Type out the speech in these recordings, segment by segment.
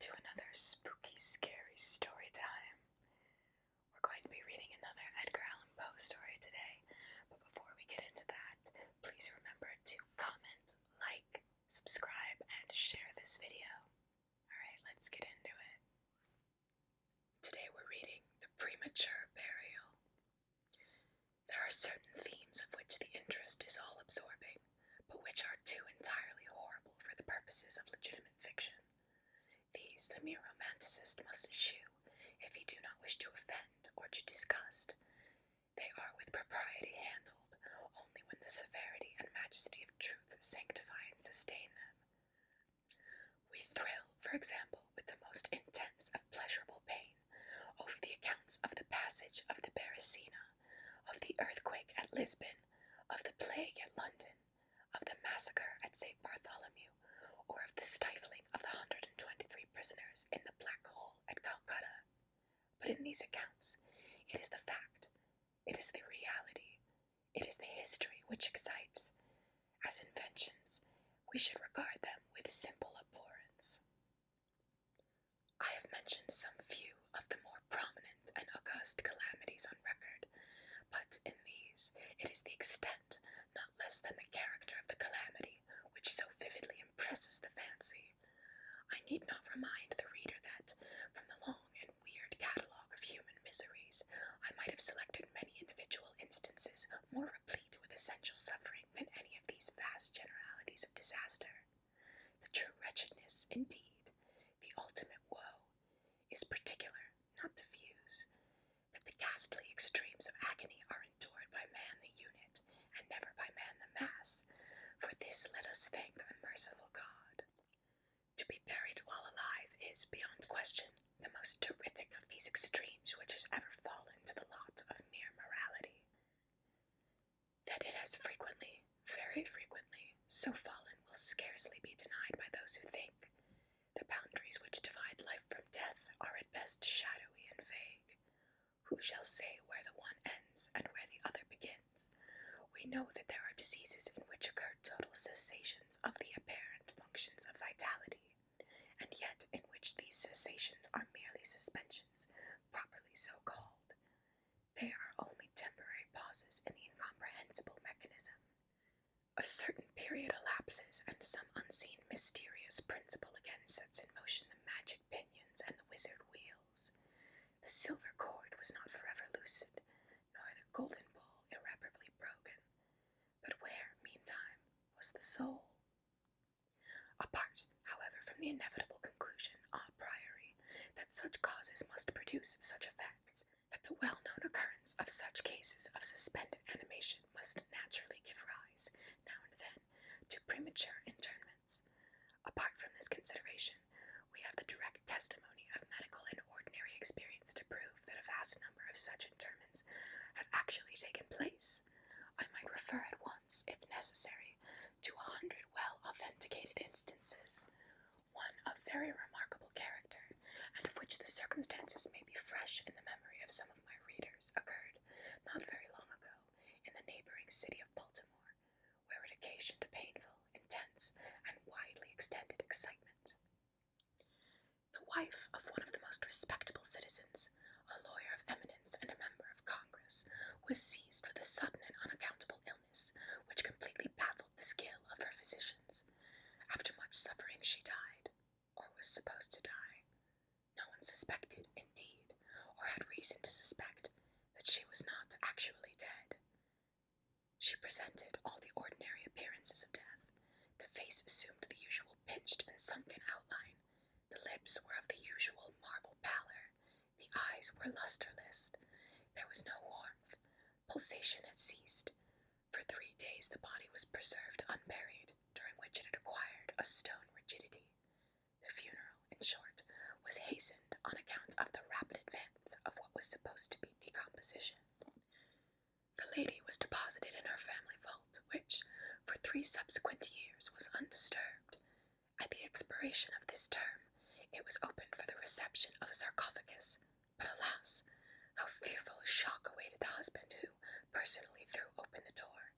to another spooky, scary story time. We're going to be reading another Edgar Allan Poe story today, but before we get into that, please remember to comment, like, subscribe, and share this video. Alright, let's get into it. Today we're reading The Premature Burial. There are certain themes of which the interest is all-absorbing, but which are too entirely horrible for the purposes of legitimate fiction. These the mere romanticist must eschew, if he do not wish to offend or to disgust. They are with propriety handled, only when the severity and majesty of truth sanctify and sustain them. We thrill, for example, with the most intense of pleasurable pain, over the accounts of the passage of the Beresina, of the earthquake at Lisbon, of the plague at London, of the massacre at St. Bartholomew, or of the stifling of the 123 prisoners in the Black Hole at Calcutta. But in these accounts, it is the fact, it is the reality, it is the history which excites. As inventions, we should regard them with simple abhorrence. I have mentioned some few of the more prominent and august calamities on record, but in these it is the extent, not less than the character of the calamity, which so vividly impresses the fancy. I need not remind the reader that, from the long and weird catalogue of human miseries, I might have selected many individual instances more replete with essential suffering than any of these vast generalities of disaster. The true wretchedness, indeed, the ultimate woe, is particular, not diffuse, that the ghastly extremes of agony are endured by man the unit, and never by man the mass. For this let us thank a merciful God. To be buried while alive is, beyond question, the most terrific of these extremes which has ever fallen to the lot of mere morality. That it has frequently, very frequently, so fallen will scarcely be denied by those who think. The boundaries which divide life from death are at best shadowy and vague. Who shall say where the one ends and where the other begins? We know that there are diseases in which occur total cessations of the apparent functions of vitality, and yet in which these cessations are merely suspensions, properly so called. They are only temporary pauses in the incomprehensible mechanism. A certain period elapses, and some unseen mysterious principle again sets in motion the magic pinions and the wizard wheels. The silver cord was not forever loosened, nor the golden ball irreparably broken. But where, meantime, was the soul? Apart, however, from the inevitable conclusion, a priori, that such causes must produce such effects, that the well-known occurrence of such cases of suspended animation must naturally give rise, now and then, to premature interments. Apart from this consideration, we have the direct testimony of medical and ordinary experience to prove that a vast number of such interments have actually taken place. I might refer at once, if necessary, to 100 well-authenticated instances, one of very remarkable character, and of which the circumstances may be fresh in the memory of some of my readers, occurred, not very long ago, in the neighboring city of Baltimore, where it occasioned a painful, intense, and widely extended excitement. The wife of one of the most respectable citizens, a lawyer of eminence and a member of Congress, was seized with a sudden and unaccountable illness, which completely baffled the skill of her physicians. After much suffering she died, or was supposed to die. No one suspected, indeed, or had reason to suspect, that she was not actually dead. She presented all the ordinary appearances of death. The face assumed the usual pinched and sunken outline. The lips were of the usual marble pallor. The eyes were lustreless. There was no warmth. Pulsation had ceased. For 3 days the body was preserved unburied, during which it had acquired a stone rigidity. The funeral, in short, was hastened on account of the rapid advance of what was supposed to be decomposition. The lady was deposited in her family vault, which, for 3 subsequent years, was undisturbed. At the expiration of this term, it was opened for the reception of a sarcophagus, but alas, how fearful a shock awaited the husband who personally threw open the door.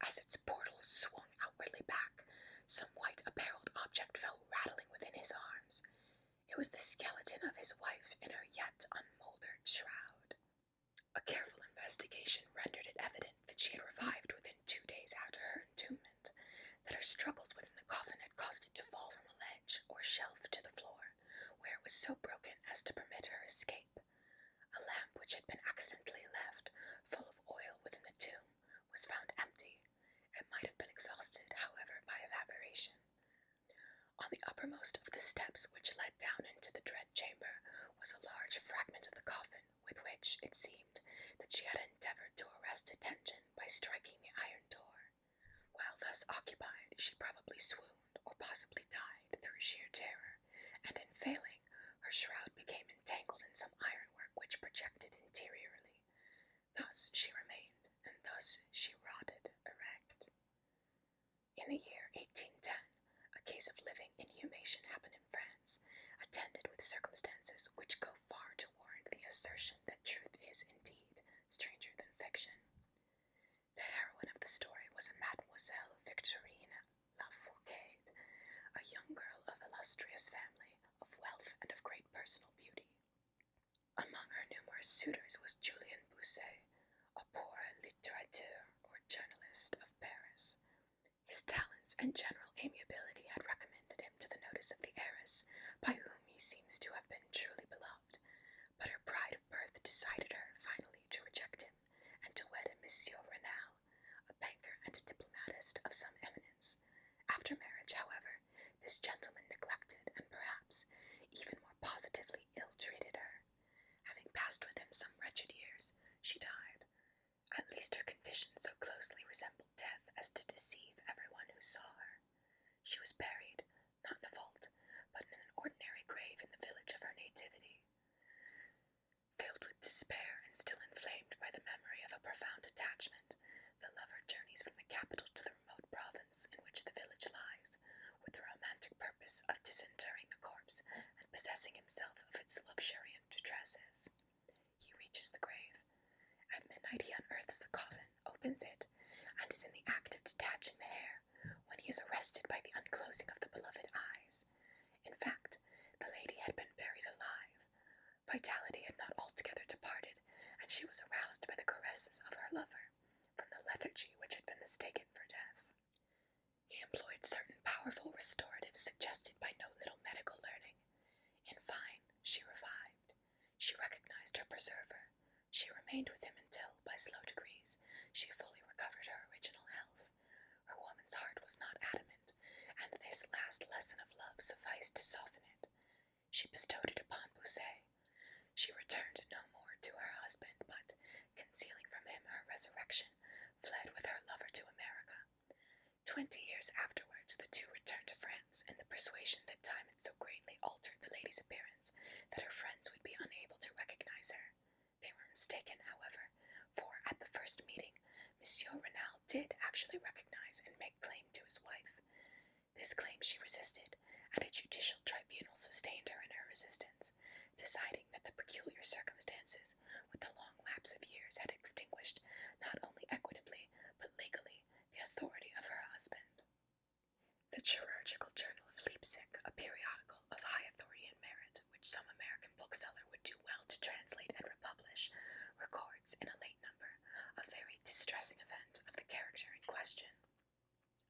As its portals swung outwardly back, some white-appareled object fell rattling within his arms. It was the skeleton of his wife in her yet unmouldered shroud. A careful investigation rendered it evident that she had revived within 2 days after her entombment, that her struggles within the coffin had caused it to fall from a ledge or shelf to the floor, where it was so broken as to permit her escape. A lamp which had been accidentally left, full of oil within the tomb, was found empty. It might have been exhausted, however, by evaporation. On the uppermost of the steps which led down into the dread chamber was a large fragment of the coffin, with which, it seemed, that she had endeavoured to arrest attention by striking the iron door. While thus occupied, she probably swooned, or possibly died through sheer terror, and in failing, her shroud became entangled in some ironwork which projected interiorly. Thus she remained, and thus she rotted erect. In the year 1810, a case of living inhumation happened in France, attended with circumstances which go far to warrant the assertion that truth is, indeed, stranger than fiction. The heroine of the story was a Mademoiselle Victorine Lafourcade, a young girl of illustrious family, of wealth, and of great personal beauty. Among her numerous suitors was Julien Bousset, a poor litterateur or journalist of Paris. His talents and general amiability had recommended him to the notice of the heiress, by whom he seems to have been truly beloved, but her pride of birth decided her, finally, to reject him, and to wed a Monsieur Renal, a banker and a diplomatist of some eminence. After marriage, however, this gentleman neglected, and perhaps even more positively ill-treated her. Having passed with him some wretched years, she died. At least her condition so closely resembled death as to deceive everyone who saw her. She was buried, not in a vault, but in an ordinary grave in the village of her nativity. Filled with despair and still inflamed by the memory of a profound attachment, the lover journeys from the capital to the remote province in which the village lies, with the romantic purpose of disinterring the corpse and possessing himself of its luxuriant dresses. He reaches the grave. At midnight he unearths the coffin, opens it, and is in the act of detaching the hair, when he is arrested by the unclosing of the beloved eyes. In fact, the lady had been buried alive. Vitality had not altogether departed, and she was aroused by the caresses of her lover, from the lethargy which had been mistaken for death. He employed certain powerful restoratives suggested by no little medical learning. In fine, she revived. She recognized her preserver. She remained with him until, by slow degrees, she fully recovered her original health. Her woman's heart was not adamant, and this last lesson of love sufficed to soften it. She bestowed it upon Bousset. She returned no more to her husband, but, concealing from him her resurrection, fled with her lover to America. 20 years afterwards, the two returned to France, in the persuasion that time had so greatly altered the lady's appearance that her friends would be unable to recognize her. They were mistaken, however, for at the first meeting, Monsieur Renal did actually recognize and make claim to his wife. This claim she resisted, and a judicial tribunal sustained her in her resistance, deciding that the peculiar circumstances, with the long lapse of years, had extinguished, not only equitably, but legally, the authority of her husband. The Chirurgical Journal of Leipzig, a periodical of high authority and merit, which some American bookseller would do well to translate and republish, records, in a late number, a very distressing event of the character in question.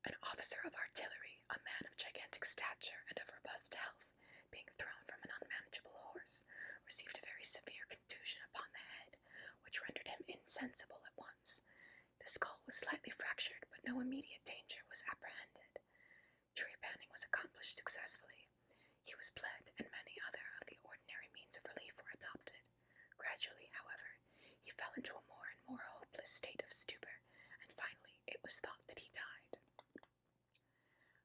An officer of artillery, a man of gigantic stature and of robust health, being thrown from an unmanageable horse, received a very severe contusion upon the head, which rendered him insensible at once. The skull was slightly fractured, but no immediate danger was apprehended. Trepanning was accomplished successfully. He was bled, and many other of the ordinary means of relief were adopted. Gradually, however, he fell into a more and more hopeless state of stupor, and finally it was thought that he died.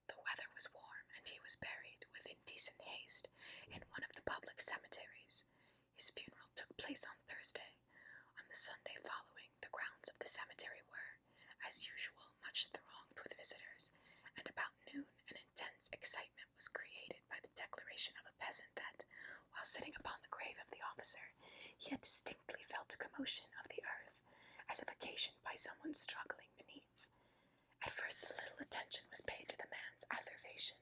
The weather was warm, and he was buried, with indecent haste, in one of the public cemeteries. His funeral took place on Thursday. On the Sunday following, the grounds of the cemetery were, as usual, much thronged with visitors, and about noon an intense excitement was created by the declaration of a peasant that, while sitting upon the grave of the officer, he had distinctly felt a commotion of the earth, as if occasioned by someone struggling beneath. At first little attention was paid to the man's asseveration,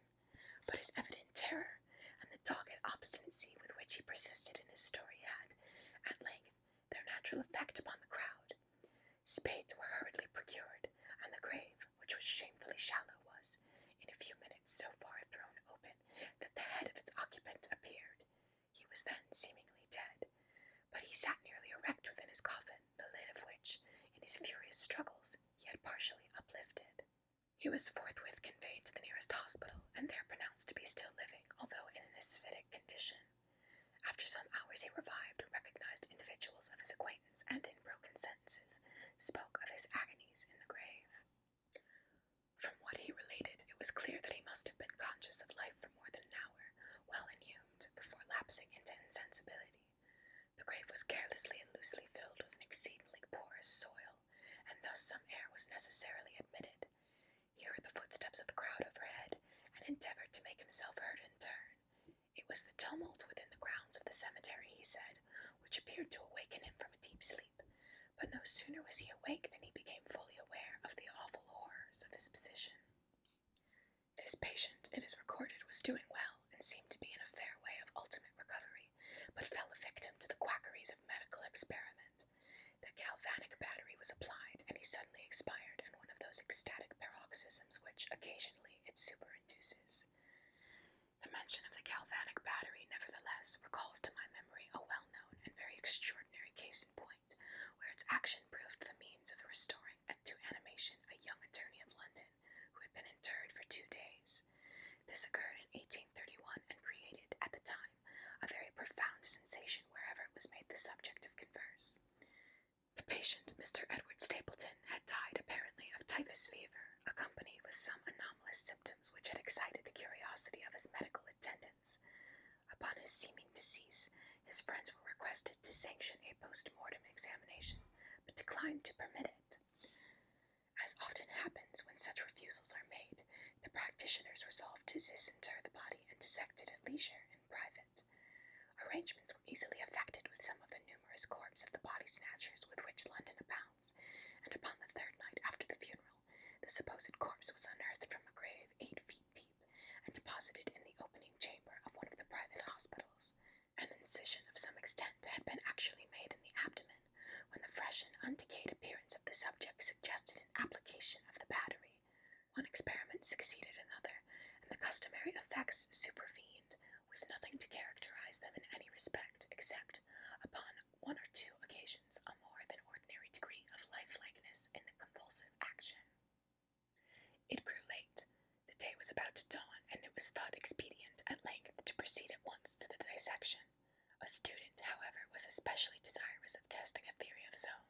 but his evident terror, and and the dogged obstinacy with which he persisted in his story had, at length, their natural effect upon the crowd. Spades were hurriedly procured, and the grave, which was shamefully shallow, was, in a few minutes, so far thrown open that the head of its occupant appeared. He was then seemingly dead, but he sat nearly erect within his coffin, the lid of which, in his furious struggles, he had partially uplifted. He was forthwith conveyed to the nearest hospital, and there pronounced to be still living, although in an asphytic condition. After some hours he revived, recognized individuals of his acquaintance, and in broken sentences spoke of his agonies in the grave. From what he related, it was clear that he must have been conscious of life for more than an hour, well inhumed, before lapsing into insensibility. The grave was carelessly and loosely filled with an exceedingly porous soil, and thus some air was necessarily admitted. He heard the footsteps of the crowd overhead, and endeavored to make himself heard in turn. It was the tumult within the grounds of the cemetery, he said, which appeared to awaken him from a deep sleep. But no sooner was he awake than he became fully aware of the awful horrors of his position. This patient, it is recorded, was doing well, and seemed to be in a fair way of ultimate recovery, but fell a victim to the quackeries of medical experiment. The galvanic battery was applied, and he suddenly expired in one of those ecstatic paroxysms which, occasionally, it superinduces. The mention of the galvanic battery, nevertheless, recalls to my memory a well-known and very extraordinary case in point, where its action proved the means of restoring to animation a young attorney of London, who had been interred for 2 days. This occurred in 1831, and created, at the time, a very profound sensation wherever it was made the subject of converse. The patient, Mr. Edward Stapleton, had died apparently of typhus fever, accompanied with some anomalous symptoms which had excited the curiosity of his medical attendants. Upon his seeming decease, his friends were requested to sanction a post-mortem examination, but declined to permit it. As often happens when such refusals are made, the practitioners resolved to disinter the body and dissect it at leisure in private. Arrangements were easily effected with some of the numerous corpses of the body snatchers with which London abounds, and upon the 3rd night after the funeral, the supposed corpse was unearthed from a grave 8 feet deep, and deposited in the opening chamber of one of the private hospitals. An incision of some extent had been actually made in the abdomen, when the fresh and undecayed appearance of the subject suggested an application of the battery. One experiment succeeded another, and the customary effects supervened, with nothing to characterize them in any respect, except, upon 1 or 2 occasions, a more than ordinary degree of lifelikeness in the convulsive action. It grew late. The day was about to dawn, and it was thought expedient, at length, to proceed at once to the dissection. A student, however, was especially desirous of testing a theory of his own,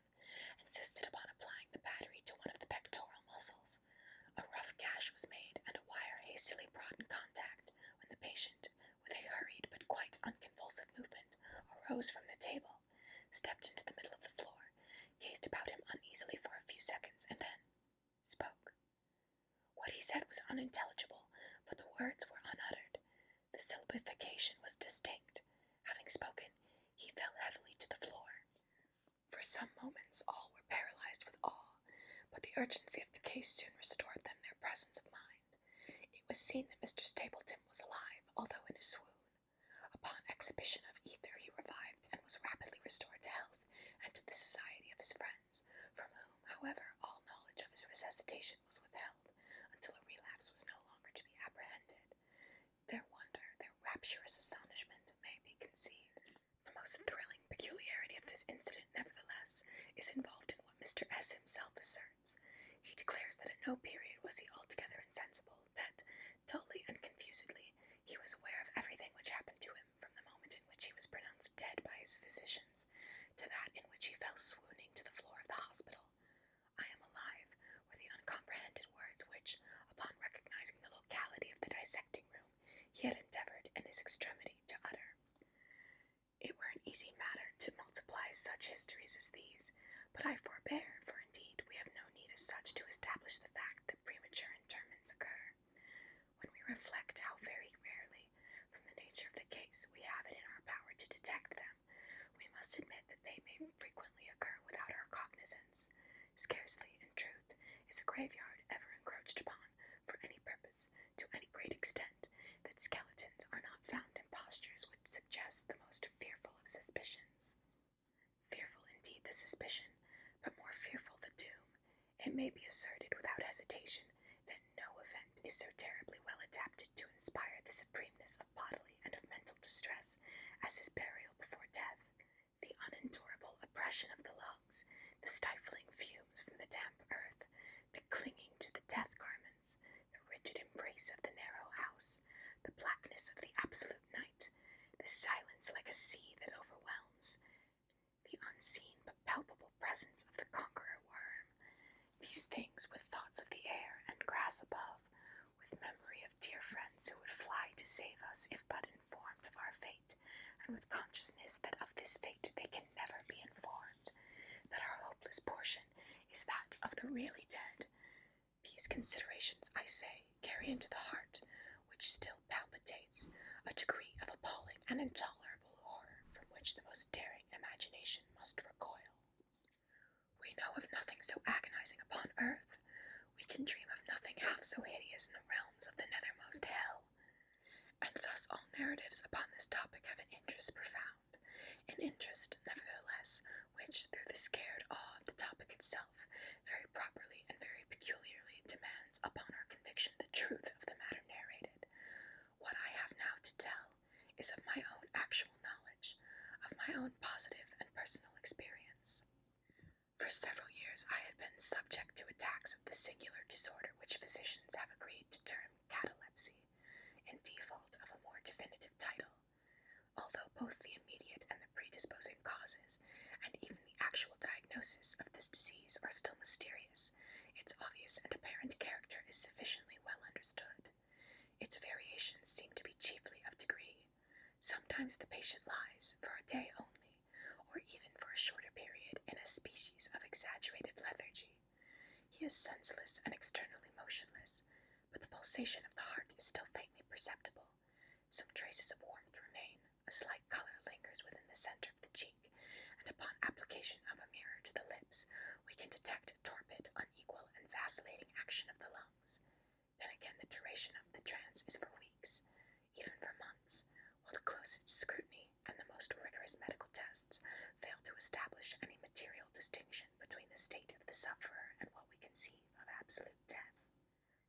and insisted upon applying the battery to one of the pectoral muscles. A rough gash was made, and a wire hastily brought in contact, when the patient, with a hurried but quite unconvulsive movement, arose from the table, stepped into the middle of the floor, gazed about him uneasily for a few seconds, and then spoke. What he said was unintelligible, but the words were unuttered. The syllabification was distinct. Having spoken, he fell heavily to the floor. For some moments all were paralyzed with awe, but the urgency of the case soon restored them their presence of mind. It was seen that Mr. Stapleton was alive, although in a swoon. Upon exhibition of ether he revived, and was rapidly restored to health and to the society of his friends, from whom, however, all knowledge of his resuscitation was withheld, until a relapse was no longer to be apprehended. Their wonder, their rapturous astonishment, may be conceived. The most thrilling peculiarity of this incident, nevertheless, is involved in what Mr. S. himself asserts. He declares that at no period was he altogether insensible, that, dully and confusedly, he was aware of everything which happened to him, from the moment in which he was pronounced dead by his physicians, to that in which he fell swooning to the floor of the hospital. I am alive, were the uncomprehended words which, upon recognizing the locality of the dissecting room, he had endeavored in his extremity to utter. It were an easy matter to multiply such histories as these, but I forbear, for indeed we have no need of such to establish the fact that premature interments occur. When we reflect how very rarely, from the nature of the case, we have it in our power to detect them, we must admit that they may frequently occur without our cognizance. Scarcely, in truth, is a graveyard ever encroached upon, for any purpose, to any great extent, that skeletons are not found in supremeness of bodily and of mental distress as his burial before death, the unendurable oppression of the lungs, the stifling fumes from the damp earth, the clinging to the death garments, the rigid embrace of the narrow house, the blackness of the absolute night, the silence like a sea that overwhelms, the unseen but palpable presence of the conqueror worm, these things with thoughts of the air and grass above, with memory of dear friends who would fly to save us if but informed of our fate, and with consciousness that of this fate they can never be informed, that our hopeless portion is that of the really dead. These considerations, I say, carry into the heart, which still palpitates, a degree of appalling and intolerable horror from which the most daring imagination must recoil. We know of nothing so agonizing upon earth. We can dream of nothing half so hideous in the realms of the nethermost hell. And thus all narratives upon this topic have an interest profound, an interest, nevertheless, which, through the scared awe of the topic itself, very properly and very peculiarly demands upon our conviction the truth of the matter narrated. What I have now to tell is of my own actual knowledge, of my own positive and personal experience. For several years I had been subject to attacks of the singular disorder which physicians have agreed to term catalepsy, in default of a more definitive title. Although both the immediate and the predisposing causes, and even the actual diagnosis of this disease are still mysterious, its obvious and apparent character is sufficiently well understood. Its variations seem to be chiefly of degree. Sometimes the patient lies, for a day only, or even for a shorter period, in a species of exaggerated lethargy. He is senseless and externally motionless, but the pulsation of the heart is still faintly perceptible. Some traces of warmth remain, a slight colour lingers within the centre of the cheek, and upon application of a mirror to the lips, we can detect a torpid, unequal, and vacillating action of the lungs. Then again the duration of the trance is for weeks, even for months, while the closest scrutiny and the most rigorous medical tests fail to establish any material distinction between the state of the sufferer and what we conceive of absolute death.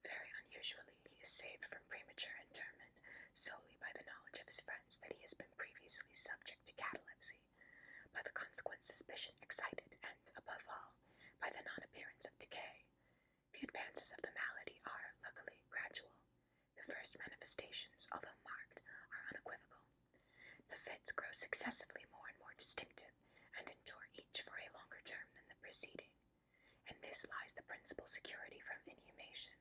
Very unusually, he is saved from premature interment solely by the knowledge of his friends that he has been previously subject to catalepsy, by the consequent suspicion excited, and, above all, by the non-appearance of decay. The advances of the malady are, luckily, gradual. The first manifestations, although marked, are unequivocal. The fits grow successively more and more distinctive, and endure each for a longer term than the preceding. In this lies the principal security from inhumation.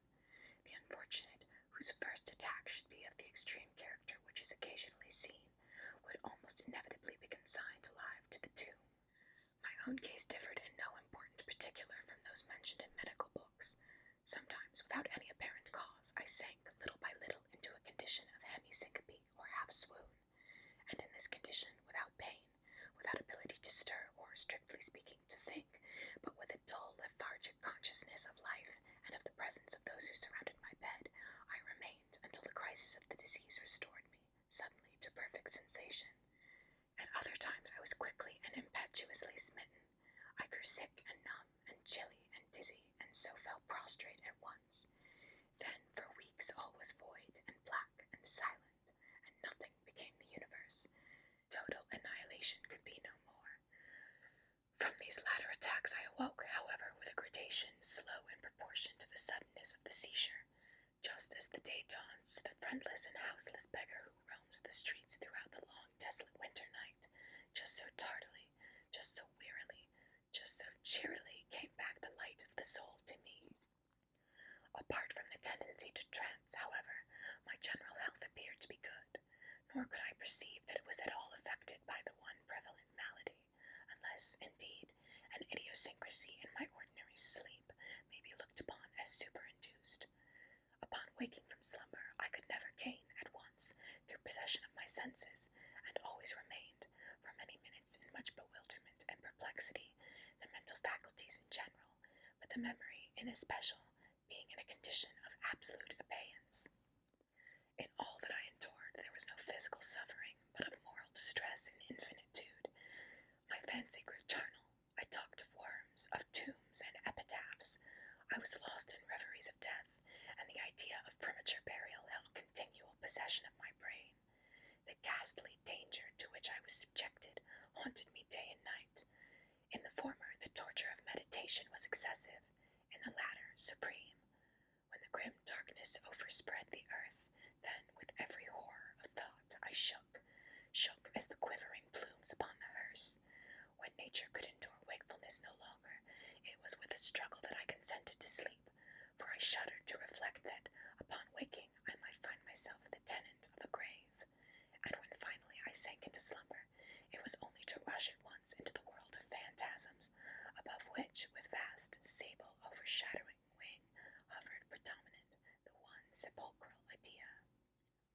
The unfortunate, whose first attack should be of the extreme character which is occasionally seen, would almost inevitably be consigned alive to the tomb. My own case differed in no important particular from those mentioned in medical books. Sometimes, without any apparent cause, I sank little by little into a condition of hemi-syncope or half-swoon, and in this condition, without pain, without ability to stir or, strictly speaking, to think, but with a dull, lethargic consciousness of life and of the presence of those who surrounded my bed, I remained until the crisis of the disease restored me, suddenly, to perfect sensation. At other times I was quickly and impetuously smitten. I grew sick and numb and chilly and dizzy, and so fell prostrate at once. Then for weeks all was void and black and silent, and nothing became the universe. Total annihilation could be no more. From these latter attacks I awoke, however, with a gradation slow in proportion to the suddenness of the seizure, just as the day dawns to the friendless and houseless beggar who roams the streets throughout the long, desolate winter night. Just so tardily, just so wearily, just so cheerily came back the light of the soul to me. Apart from the tendency to trance, however, my general health appeared to be good, nor could I perceive that it was at all affected by the one prevalent malady, unless, indeed, an idiosyncrasy in my ordinary sleep may be looked upon as superinduced. Upon waking from slumber, I could never gain, at once, through possession of my senses, and always remained, for many minutes, in much bewilderment and perplexity, the mental faculties in general, but the memory, in especial, being in a condition of absolute abeyance. In all that I endured there was no physical suffering, but of moral distress in infinitude. My fancy grew charnel. I talked of worms, of tombs and epitaphs. I was lost in reveries of death, and the idea of premature burial held continual possession of my ghastly danger to which I was subjected haunted me day and night. In the former, the torture of meditation was excessive, in the latter, supreme. When the grim darkness overspread the earth, then, with every horror of thought, I shook as the quivering plumes upon the hearse. When nature could endure wakefulness no longer, it was with a struggle that I consented to sleep, for I shuddered to reflect that, upon waking, I might find myself the tenant of a grave. And when finally I sank into slumber, it was only to rush at once into the world of phantasms, above which, with vast, sable, overshadowing wing, hovered predominant the one sepulchral idea.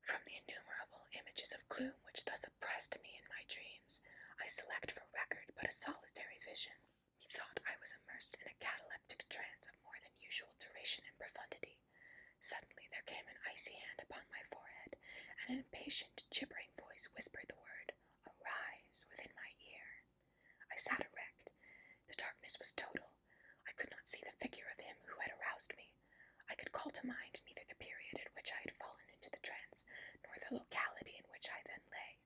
From the innumerable images of gloom which thus oppressed me in my dreams, I select for record but a solitary vision. Methought I was immersed in a cataleptic trance of more than usual duration and profundity. Suddenly there came an icy hand upon my forehead, and an impatient, gibbering voice whispered the word, "Arise," within my ear. I sat erect. The darkness was total. I could not see the figure of him who had aroused me. I could call to mind neither the period at which I had fallen into the trance, nor the locality in which I then lay.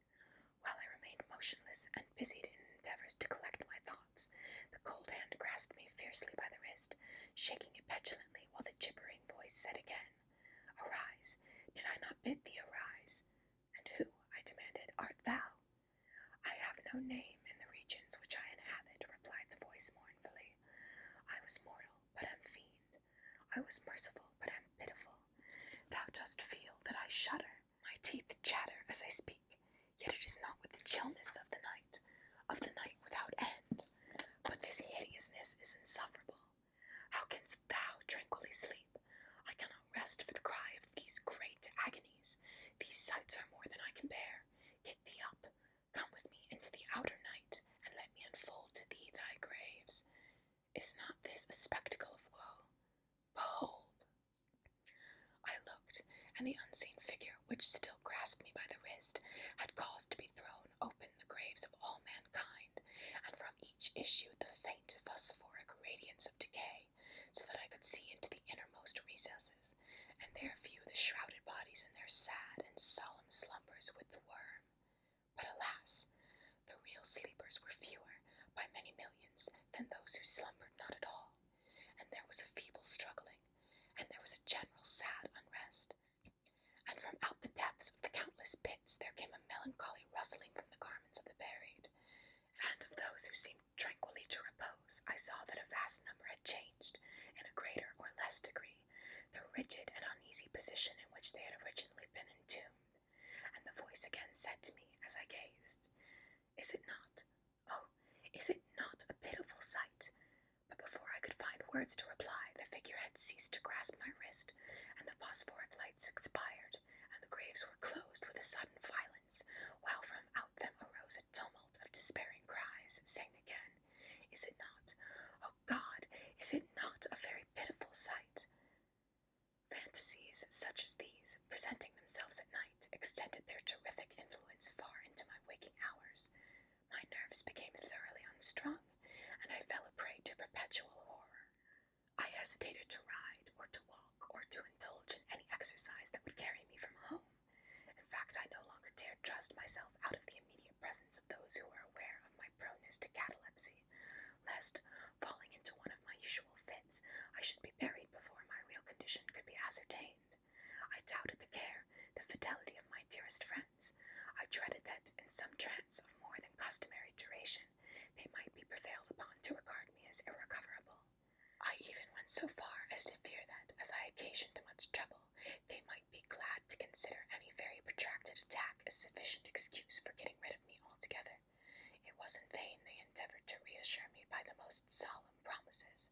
While I remained motionless and busied in endeavors to collect my thoughts, the cold hand grasped me fiercely by the wrist, shaking it petulantly, while the gibbering voice said again, "Arise! Did I not bid thee arise?" "And who," I demanded, "art thou?" "I have no name in the regions which I inhabit," replied the voice mournfully. "I was mortal, but am fiend. I was merciful, but am pitiful. Thou dost feel that I shudder. My teeth chatter as I speak, yet it is not with the chillness of the night without end. But this hideousness is insufferable. How canst thou tranquilly sleep? I cannot rest for the cry of these great agonies. These sights are more than I can bear. Get thee up, come with me into the outer night, and let me unfold to thee thy graves. Is not this a spectacle of woe? Behold!" I looked, and the unseen figure, which still grasped me by the wrist, had caused to be thrown open the graves of all mankind, and from each issued the faint phosphoric radiance of decay, so that I could see into the innermost recesses, and there view the shrouded bodies in their sad and solemn slumbers with the worm. But alas! The real sleepers were fewer, by many millions, than those who slumbered not at all, and there was a feeble struggling, and there was a general sad unrest. And from out the depths of the countless pits there came a melancholy rustling from the garments of the buried, and of those who seemed tranquilly to repose, I saw that a vast number had changed, in a greater or less degree, the rigid and uneasy position in which they had originally been entombed, and the voice again said to me as I gazed, "Is it not, oh, is it not a pitiful sight?" But before I could find words to reply, the figure had ceased to grasp my wrist, and the phosphoric lights expired, and the graves were closed with a sudden violence, while from out them arose a tumult of despairing cries, saying again, "Is it not, oh God, is it not a very pitiful sight?" Fantasies such as these, presenting themselves at night, extended their terrific influence far into my waking hours. My nerves became thoroughly unstrung, and I fell a prey to perpetual horror. I hesitated to ride, or to walk, or to indulge in any exercise that would carry me from home. In fact, I no longer dared trust myself out of the immediate presence of those who were aware of my proneness to catalepsy, lest, falling into one of my usual fits, I should be buried before my real condition could be ascertained. I doubted the care, the fidelity of my dearest friends. I dreaded that, in some trance of more than customary duration, they might be prevailed upon to regard me as irrecoverable. I even went so far as to fear that, as I occasioned much trouble, they might be glad to consider any very protracted attack as sufficient excuse for getting rid of me altogether. It was in vain they endeavored to reassure me by the most solemn promises.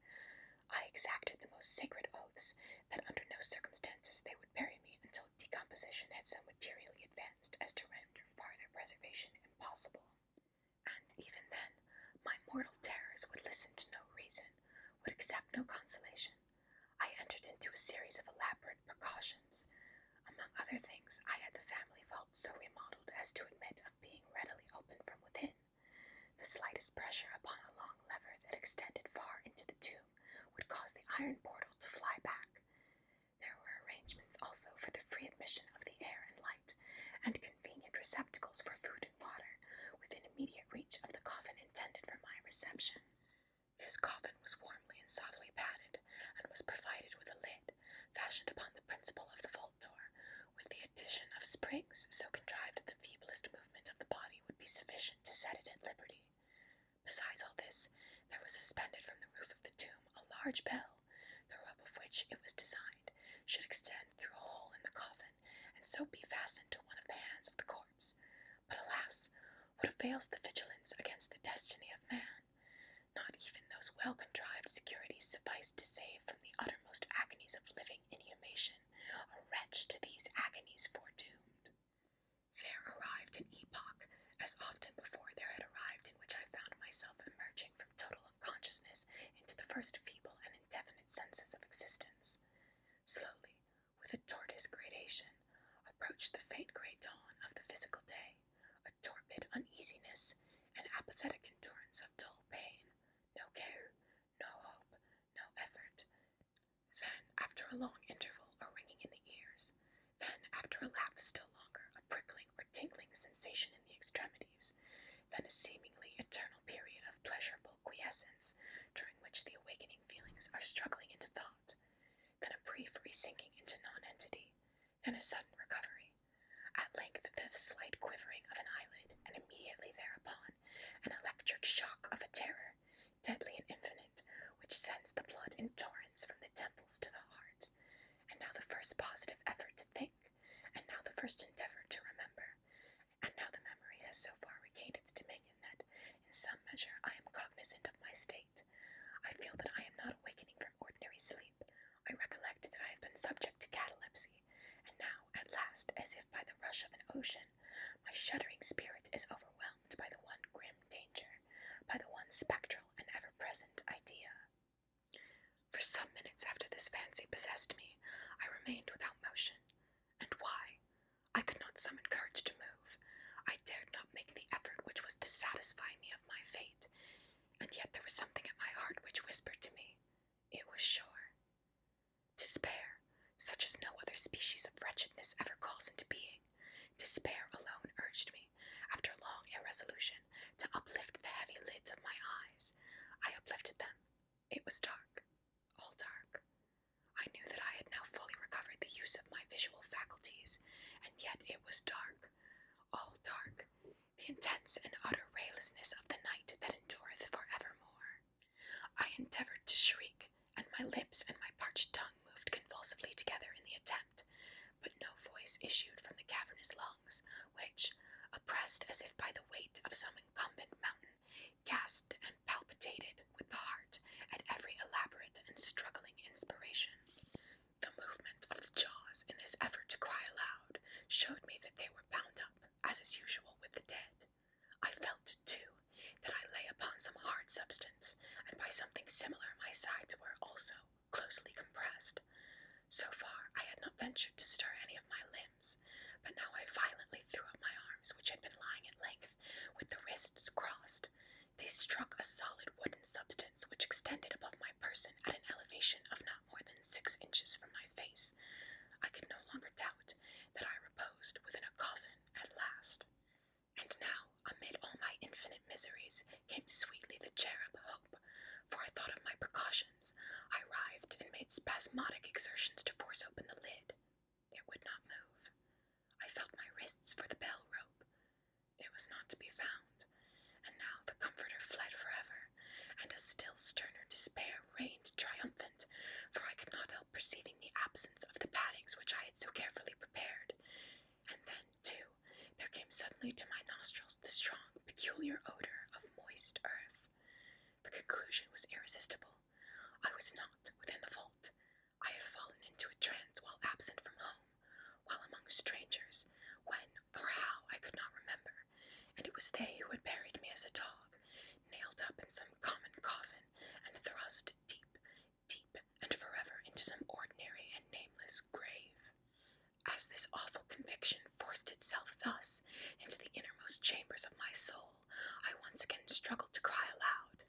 I exacted the most sacred oaths that under no circumstances they would bury me until decomposition had so materially advanced as to render farther preservation impossible. And even then, my mortal terrors would listen to no reason, would accept no consolation. I entered into a series of elaborate precautions. Among other things, I had the family vault so remodeled as to admit of being readily opened from within. The slightest pressure upon a long lever that extended far into the tomb would cause the iron portal to fly back. There were arrangements also for the free admission of the air and light, and convenient receptacles for springs so contrived that the feeblest movement of the body would be sufficient to set it at liberty. Besides all this, there was suspended from the roof of the tomb a large bell, the rope of which it was designed should extend through a hole in the coffin, and so be fastened to one of the hands of the corpse. But alas, what avails the vigilance against the destiny of man? Not even those well-contrived securities sufficed to save from the uttermost agonies of living inhumation a wretch to these agonies foredoomed. There arrived an epoch, as often before there had arrived, in which I found myself emerging from total unconsciousness into the first feeble and indefinite senses of existence. Slowly, with a tortoise gradation, approached the faint grey dawn of the physical day, a torpid uneasiness, an apathetic endurance of dull pain, no care, no hope, no effort. Then, after a long interval, a ringing in the ears. Then, after a lapse still longer, a prickling or tingling sensation in the extremities. Then a seemingly eternal period of pleasurable quiescence, during which the awakening feelings are struggling into thought. Then a brief resinking into nonentity. Then a sudden recovery. At length the slight quivering of an eyelid, and immediately thereupon an electric shock of a terror, deadly and infinite, which sends the blood in torrents from the temples to the heart. And now the first positive effort to think, and now the first endeavour to remember, and now the memory has so far regained its dominion that, in some measure, I am cognizant of my state. I feel that I am not awakening from ordinary sleep. I recollect that I have been subject to catalepsy, and now, at last, as if by the rush of an ocean, my shuddering spirit is overwhelmed by the one grim danger, by the one spectral and ever-present idea. For some minutes after this fancy possessed me, I remained without motion. And why? I could not summon courage to move. I dared not make the effort which was to satisfy me of my fate, and yet there was something at my heart which whispered to me, it was sure. Despair, such as no other species of wretchedness ever calls into being, despair alone urged me, after long irresolution, to uplift the heavy lids of my eyes. I uplifted them. It was dark, all dark. I knew that I had now fully recovered the use of my visual faculties, and yet it was dark, all dark, the intense and utter raylessness of the night that endureth for evermore. I endeavoured to shriek, and my lips and my parched tongue moved convulsively together in the attempt, but no voice issued from the cavernous lungs, which, oppressed as if by the weight of some incumbent mountain, gasped and palpitated with the heart at every elaborate and struggling inspiration. The movement of the jaws in this effort to cry aloud showed me that they were bound up, as is usual with the dead. I felt, too, that I lay upon some hard substance, and by something similar my sides were also closely compressed. So far I had not ventured to stir any of my limbs, but now I violently threw up my arms, which had been lying at length, with the wrists crossed. They struck a solid wooden substance which extended above my person at an elevation of not more than 6 inches from my face. I could no longer doubt that I reposed within a coffin at last. And now, amid all my infinite miseries, came sweetly the cherub hope, for I thought of my precautions. I writhed and made spasmodic exertions to force open the lid. It would not move. I felt my wrists for the bell rope. It was not to be found, and now the comforter fled forever, and a still sterner despair reigned triumphant, for I could not help perceiving the absence of the paddings which I had so carefully prepared. And then, too, there came suddenly to my nostrils the strong, peculiar odor of moist earth. The conclusion was irresistible. I was not within the vault. I had fallen into a trance while absent from home, while among strangers, when or how I could not remember, and it was they who had buried me as a dog, nailed up in some common coffin, and thrust deep, deep, and forever into some ordinary and nameless grave. As this awful conviction forced itself thus into the innermost chambers of my soul, I once again struggled to cry aloud,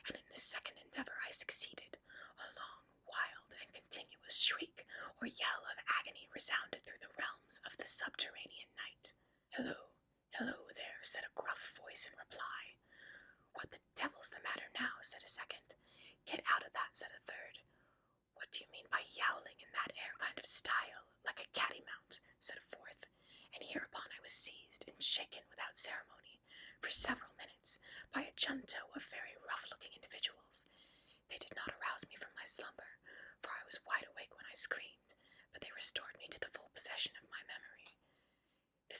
and in this second endeavour I succeeded. A long, wild, and continuous shriek or yell of agony resounded through the realms of the subterranean night. "Hello, hello there," said a gruff voice in reply. "What the devil's the matter now?" said a second. "Get out of that," said a third. "What do you mean by yowling in that air kind of style, like a cattymount?" said a fourth.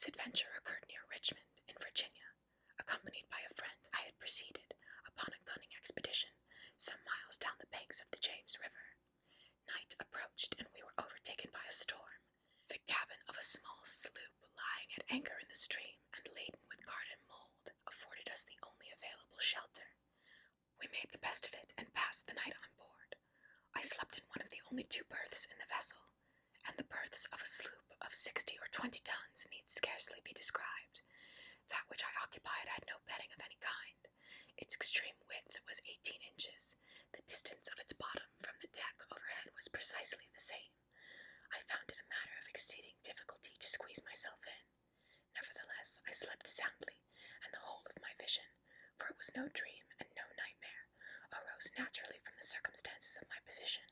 adventure occurred near Richmond, in Virginia, accompanied by a friend I had preceded upon a gunning expedition some miles down the banks of the James River. Night approached, and we were overtaken by a storm. The cabin of a small sloop lying at anchor in the stream and laden with garden mold afforded us the only available shelter. We made the best of it and passed the night on board. I slept in one of the only 2 berths in the vessel, and the berths of a sloop of 60 or 20 tons need scarcely be described. That which I occupied had no bedding of any kind. Its extreme width was 18 inches. The distance of its bottom from the deck overhead was precisely the same. I found it a matter of exceeding difficulty to squeeze myself in. Nevertheless, I slept soundly, and the whole of my vision, for it was no dream and no nightmare, arose naturally from the circumstances of my position,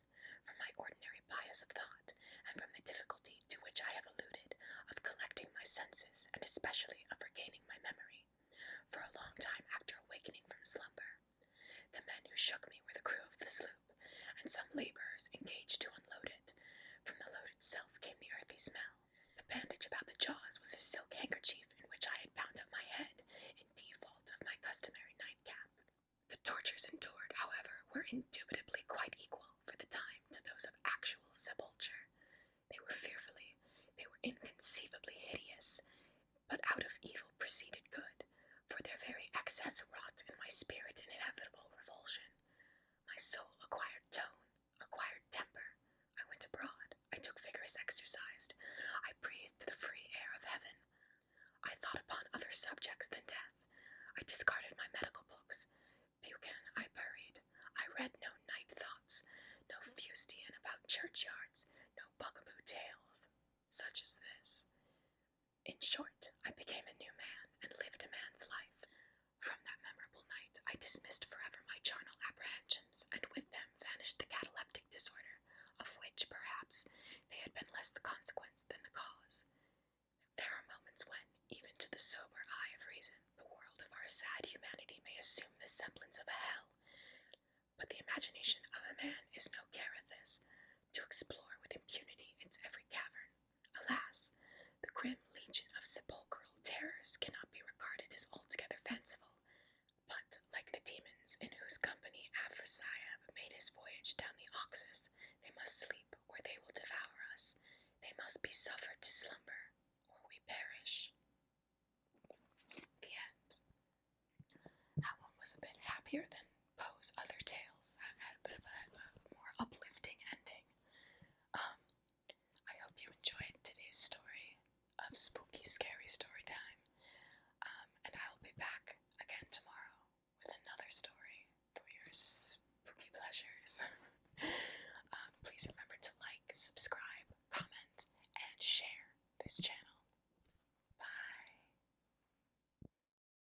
from my ordinary bias of thought, and from the difficulty to which I have alluded of collecting my senses, and especially of regaining my memory, for a long time after awakening from slumber. The men who shook me were the crew of the sloop, and some laborers engaged to unload it. From the load itself came the earthy smell. The bandage about the jaws was a silk handkerchief in which I had bound up my head, in default of my customary nightcap. The tortures endured, however, were indubitably quite equal, for the time, to those of actual sepulture. They were inconceivably hideous, but out of evil proceeded good, for their very excess wrought in my spirit an inevitable revulsion. My soul acquired tone, acquired temper. I went abroad, I took vigorous exercise, I breathed the free air of heaven. I thought upon other subjects than death. I discarded my medical books. Buchan I buried. I read no night thoughts, no fustian about churchyards, no bugaboo tales, such as this. In short, I became a new man, and lived a man's life. From that memorable night, I dismissed forever my charnel apprehensions, and with them vanished the cataleptic disorder, of which, perhaps, they had been less the consequence than the cause. There are moments when, even to the sober eye of reason, the world of our sad humanity may assume the semblance of a hell, but the imagination of a man is no Carathis, to explore with impunity its every cavern. Alas! The grim legion of sepulchral terrors cannot be regarded as altogether fanciful, but, like the demons in whose company Aphrodisiab made his voyage down the Oxus, they must sleep, or they will devour us. They must be suffered to slumber, or we perish. The end. That one was a bit happier than Poe's other tales. It had a bit of a more uplifting ending. I hope you enjoyed today's story of spooky, scary story time. And I'll be back again tomorrow with another story for your spooky pleasures. Please remember to like, subscribe, comment, and share this channel.